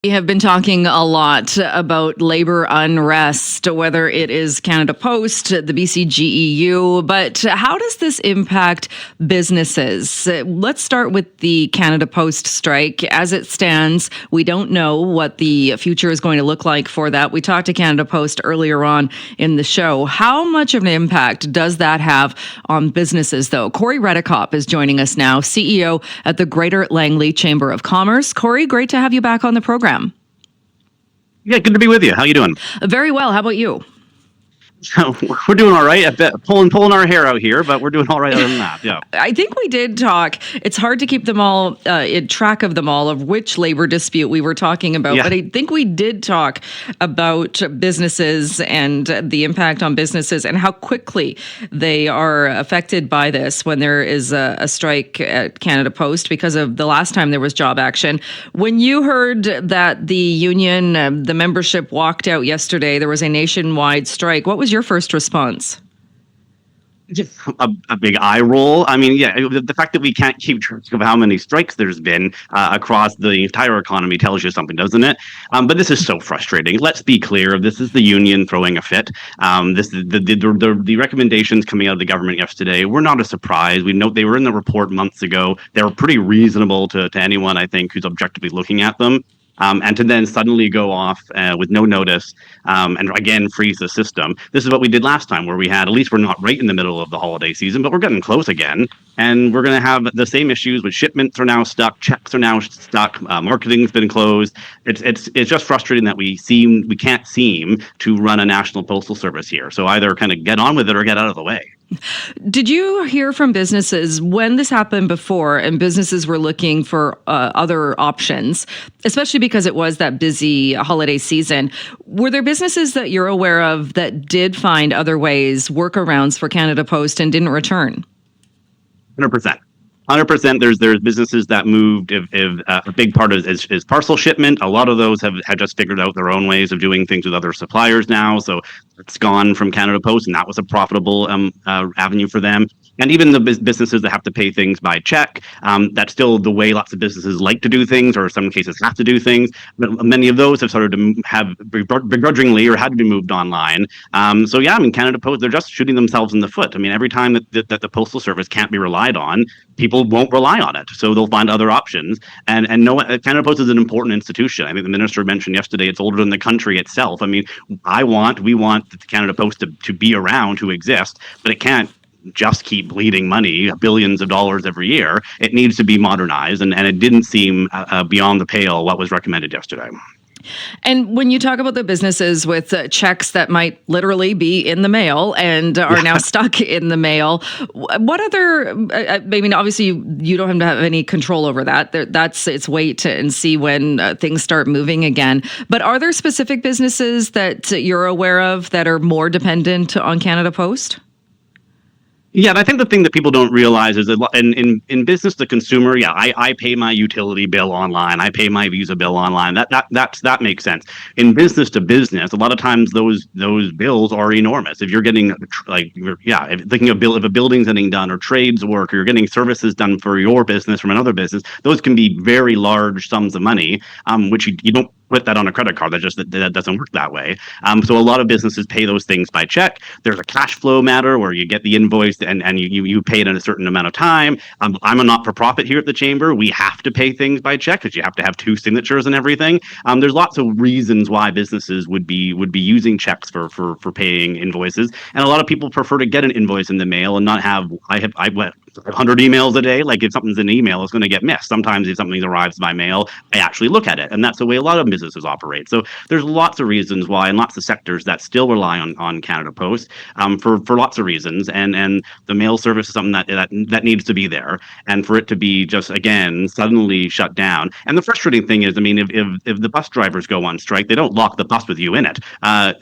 We have been talking a lot about labor unrest, whether it is Canada Post, the BCGEU, but how does this impact businesses? Let's start with the Canada Post strike. As it stands, we don't know what the future is going to look like for that. We talked to Canada Post earlier on in the show. How much of an impact does that have on businesses, though? Cory Redekop is joining us now, CEO at the Greater Langley Chamber of Commerce. Cory, great to have you back on the program. Yeah, good to be with you. How you doing? Very well. How about you? We're doing all right. Pulling our hair out here, but we're doing all right other than that. Yeah. I think we did talk. It's hard to keep them all in track of them all, of which labor dispute we were talking about. Yeah. But I think we did talk about businesses and the impact on businesses and how quickly they are affected by this when there is a strike at Canada Post because of the last time there was job action. When you heard that the union, the membership walked out yesterday, there was a nationwide strike. What was your first response? Just a big eye roll. I mean, yeah, the fact that we can't keep track of how many strikes there's been across the entire economy tells you something, doesn't it? But this is so frustrating. Let's be clear. This is the union throwing a fit. This is the recommendations coming out of the government yesterday were not a surprise. We know they were in the report months ago. They were pretty reasonable to anyone, I think, who's objectively looking at them. And to then suddenly go off with no notice and again freeze the system. This is what we did last time, where we had, at least we're not right in the middle of the holiday season, but we're getting close again. And we're going to have the same issues with shipments are now stuck, checks are now stuck, marketing's been closed. It's just frustrating that we can't seem to run a national postal service here. So either kind of get on with it or get out of the way. Did you hear from businesses when this happened before and businesses were looking for other options, especially because it was that busy holiday season? Were there businesses that you're aware of that did find other ways, workarounds for Canada Post and didn't return? 100%. 100%. There's businesses that moved. If a big part is parcel shipment, a lot of those have just figured out their own ways of doing things with other suppliers now. So it's gone from Canada Post, and that was a profitable avenue for them. And even the businesses that have to pay things by check, that's still the way lots of businesses like to do things, or in some cases have to do things. But many of those have started to have begrudgingly or had to be moved online. So yeah, I mean, Canada Post, they're just shooting themselves in the foot. I mean, every time that the Postal Service can't be relied on, people won't rely on it. So they'll find other options. And no, Canada Post is an important institution. I think the minister mentioned yesterday it's older than the country itself. I mean, we want the Canada Post to be around, to exist, but it can't just keep bleeding money, billions of dollars every year. It needs to be modernized, and it didn't seem beyond the pale what was recommended yesterday. And when you talk about the businesses with checks that might literally be in the mail and are now stuck in the mail, what other, I mean, obviously you don't have any control over that. It's wait and see when things start moving again. But are there specific businesses that you're aware of that are more dependent on Canada Post? Yeah, and I think the thing that people don't realize is that in business to consumer, yeah, I pay my utility bill online, I pay my Visa bill online. That makes sense. In business to business, a lot of times those bills are enormous. If you're getting if a building's getting done, or trades work, or you're getting services done for your business from another business, those can be very large sums of money, which you don't put that on a credit card. That doesn't work that way. So a lot of businesses pay those things by check. There's a cash flow matter where you get the invoice and you pay it in a certain amount of time. I'm a not-for-profit here at the Chamber. We have to pay things by check because you have to have two signatures and everything. There's lots of reasons why businesses would be using checks for paying invoices, and a lot of people prefer to get an invoice in the mail and not have. I have 100 emails a day. Like, if something's in email, it's going to get missed. Sometimes if something arrives by mail, I actually look at it, and that's the way a lot of businesses operate. So there's lots of reasons why, and lots of sectors that still rely on Canada Post for lots of reasons, and the mail service is something that needs to be there, and for it to be just again suddenly shut down. And the frustrating thing is, I mean, if the bus drivers go on strike, they don't lock the bus with you in it.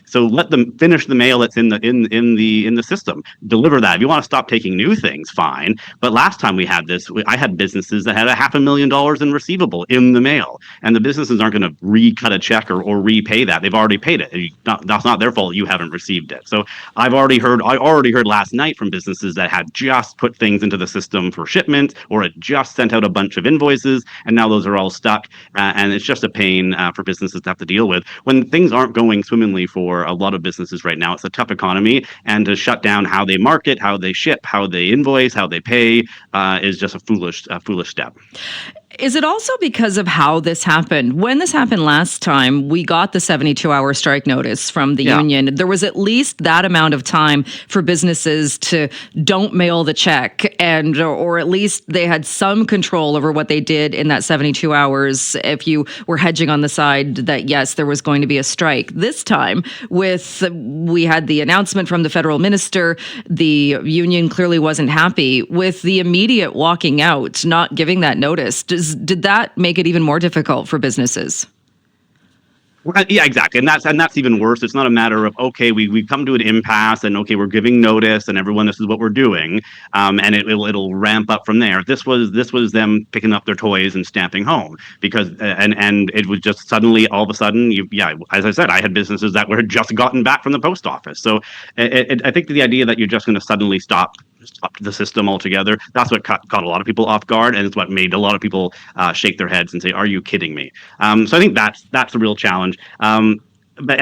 So let them finish the mail that's in the system. Deliver that. If you want to stop taking new things, fine. But last time we had this, I had businesses that had $500,000 in receivable in the mail, and the businesses aren't going to recut a check or repay that. They've already paid it. That's not their fault. You haven't received it. So I already heard last night from businesses that had just put things into the system for shipment or had just sent out a bunch of invoices, and now those are all stuck. And it's just a pain for businesses to have to deal with when things aren't going swimmingly for a lot of businesses right now. It's a tough economy, and to shut down how they market, how they ship, how they invoice, how they pay is just a foolish step. Is it also because of how this happened? When this happened last time, we got the 72-hour strike notice from the union. There was at least that amount of time for businesses to don't mail the check, or at least they had some control over what they did in that 72 hours if you were hedging on the side that, yes, there was going to be a strike. This time, we had the announcement from the federal minister, the union clearly wasn't happy with the immediate walking out, not giving that notice. Did that make it even more difficult for businesses? Yeah, exactly. And that's even worse. It's not a matter of, okay, we come to an impasse and, okay, we're giving notice and everyone, this is what we're doing. And it'll ramp up from there. This was them picking up their toys and stamping home because, and it was just suddenly, all of a sudden, as I said, I had businesses that were just gotten back from the post office. So I think the idea that you're just going to suddenly stop the system altogether, that's what caught a lot of people off guard, and it's what made a lot of people shake their heads and say, "Are you kidding me?" So I think that's the real challenge. But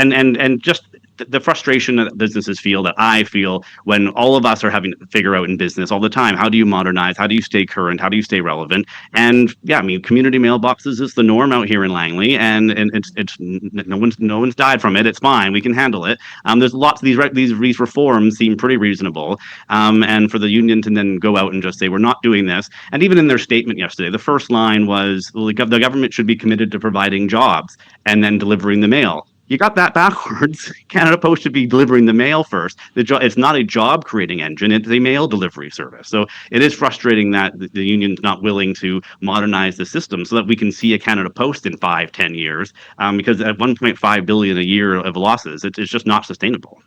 just the frustration that businesses feel, that I feel, when all of us are having to figure out in business all the time, how do you modernize? How do you stay current? How do you stay relevant? And yeah, I mean, community mailboxes is the norm out here in Langley, and it's no one's died from it. It's fine. We can handle it. There's lots of these reforms seem pretty reasonable, and for the union to then go out and just say we're not doing this, and even in their statement yesterday, the first line was the government should be committed to providing jobs and then delivering the mail. You got that backwards. Canada Post should be delivering the mail first. It's not a job creating engine, it's a mail delivery service. So it is frustrating that the union's not willing to modernize the system so that we can see a Canada Post in 5-10 years, because at $1.5 billion a year of losses, it's just not sustainable.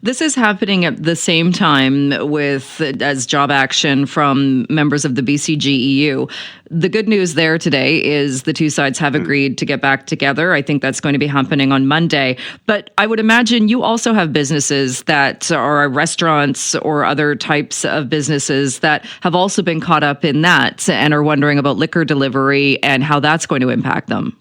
This is happening at the same time as job action from members of the BCGEU. The good news there today is the two sides have agreed to get back together. I think that's going to be happening on Monday. But I would imagine you also have businesses that are restaurants or other types of businesses that have also been caught up in that and are wondering about liquor delivery and how that's going to impact them.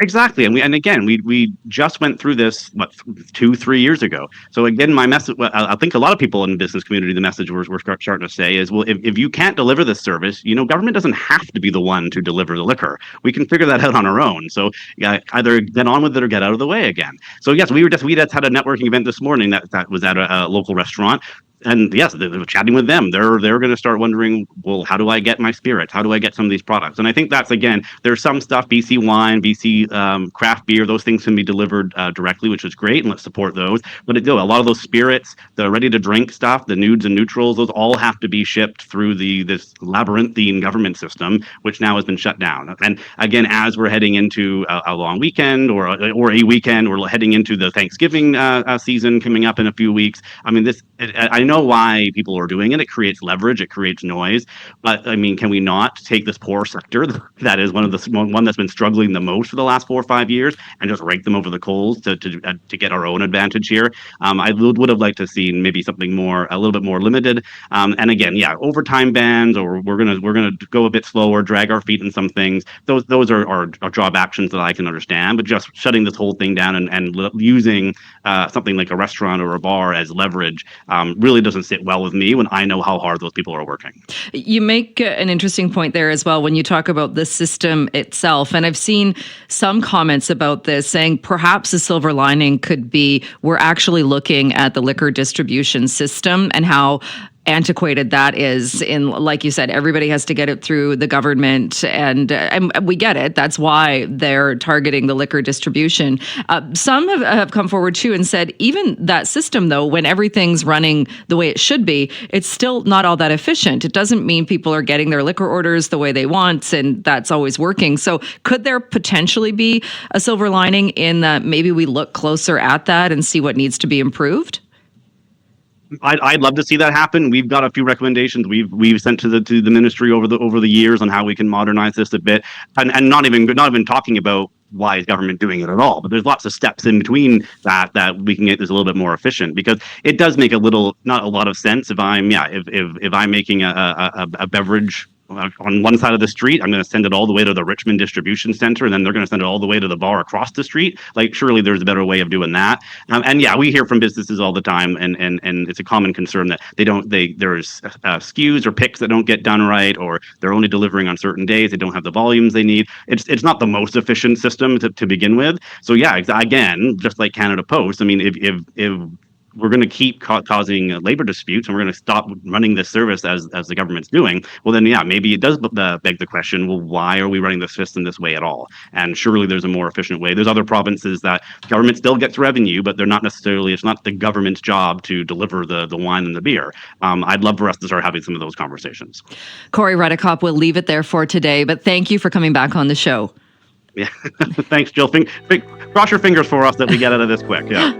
Exactly, and again, we just went through this 2-3 years ago. So again, my message, I think a lot of people in the business community, the message we're starting to say is, well, if you can't deliver this service, government doesn't have to be the one to deliver the liquor. We can figure that out on our own. So either get on with it or get out of the way again. So yes, we just had a networking event this morning that was at a local restaurant. And yes, they were chatting with them. They're going to start wondering, well, how do I get my spirits? How do I get some of these products? And I think that's, again, there's some stuff, BC wine, BC craft beer, those things can be delivered directly, which is great, and let's support those. But a lot of those spirits, the ready-to-drink stuff, the nudes and neutrals, those all have to be shipped through this labyrinthine government system, which now has been shut down. And again, as we're heading into a long weekend or a weekend, we're heading into the Thanksgiving season coming up in a few weeks. I mean, I know why people are doing it. It creates leverage. It creates noise. But I mean, can we not take this poor sector that is one that's been struggling the most for the last 4 or 5 years and just rake them over the coals to get our own advantage here? I would have liked to see maybe something a little bit more limited. And again, yeah, overtime bans, or we're gonna go a bit slower, drag our feet in some things. Those are job actions that I can understand. But just shutting this whole thing down and using something like a restaurant or a bar as leverage really doesn't sit well with me when I know how hard those people are working. You make an interesting point there as well when you talk about the system itself. And I've seen some comments about this saying perhaps a silver lining could be we're actually looking at the liquor distribution system and how antiquated that is. Like you said, everybody has to get it through the government, and we get it. That's why they're targeting the liquor distribution. Some have come forward too and said even that system, though, when everything's running the way it should be, it's still not all that efficient. It doesn't mean people are getting their liquor orders the way they want, and that's always working. So could there potentially be a silver lining in that maybe we look closer at that and see what needs to be improved? I'd love to see that happen. We've got a few recommendations we've sent to the ministry over the years on how we can modernize this a bit, and not even talking about why is government doing it at all. But there's lots of steps in between that we can get this a little bit more efficient, because it does make not a lot of sense if I'm making a beverage on one side of the street, I'm going to send it all the way to the Richmond distribution center, and then they're going to send it all the way to the bar across the street. Like, surely there's a better way of doing that. And yeah, we hear from businesses all the time, and it's a common concern that there's SKUs or picks that don't get done right, or they're only delivering on certain days. They don't have the volumes they need. It's not the most efficient system to begin with. So yeah, again, just like Canada Post, I mean, if we're going to keep causing labor disputes, and we're going to stop running this service as the government's doing, well, then, yeah, maybe it does beg the question, well, why are we running the system this way at all? And surely there's a more efficient way. There's other provinces that government still gets revenue, but it's not the government's job to deliver the wine and the beer. I'd love for us to start having some of those conversations. Cory Redekop, we'll leave it there for today, but thank you for coming back on the show. Yeah, thanks, Jill. Cross your fingers for us that we get out of this quick. Yeah.